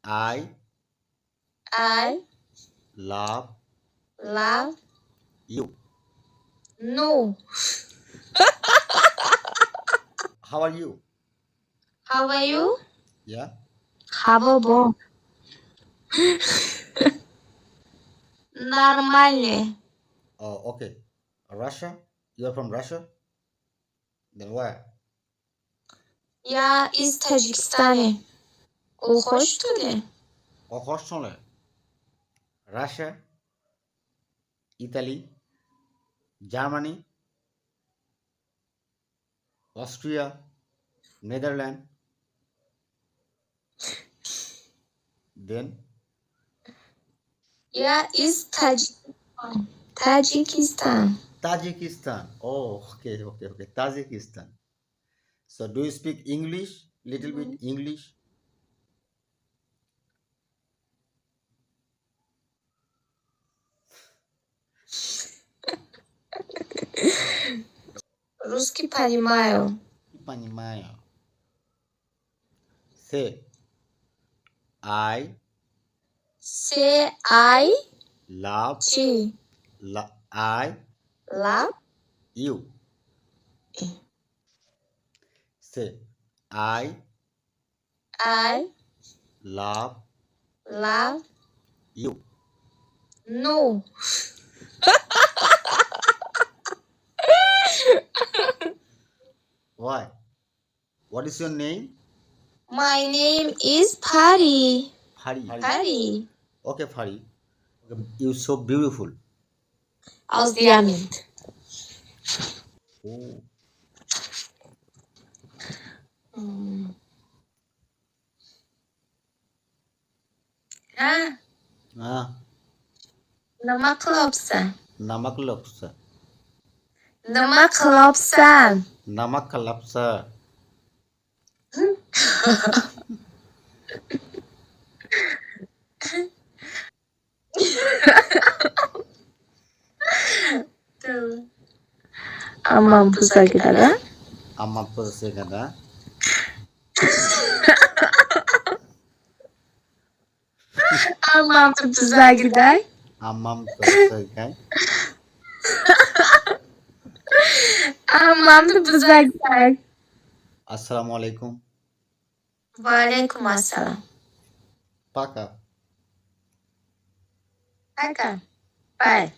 I I love love you. no. How are you? How are you? Yeah. How Нормально. Oh, okay. Russia? You are from Russia? Then where? Я из Таджикистана. Глухой, что ли? Kokoshole. Russia, Italy, Germany, Austria, Netherlands. Then Я из Таджикистана. Таджикистан. Tajikistan. Oh, okay. Tajikistan. So do you speak English? Little bit English? Русский понимаю. Понимаю. Say I Say I love G I love you. Say I I love love you. no. Why? What is your name? My name is Pari. Hari. Pari. Okay, Hari. You're so beautiful. Aus Diamond. Oh. Ha? Ah, Nima qilibsan? namak lapsa. Nima qilibsan? Namak lapsa. Ammam buzagida. Amma purse Ammam buzagida. Ammam purse Ammam buzagida. Assalamu alaikum. Wa alaikum assalam. Paka. Paka. Bye.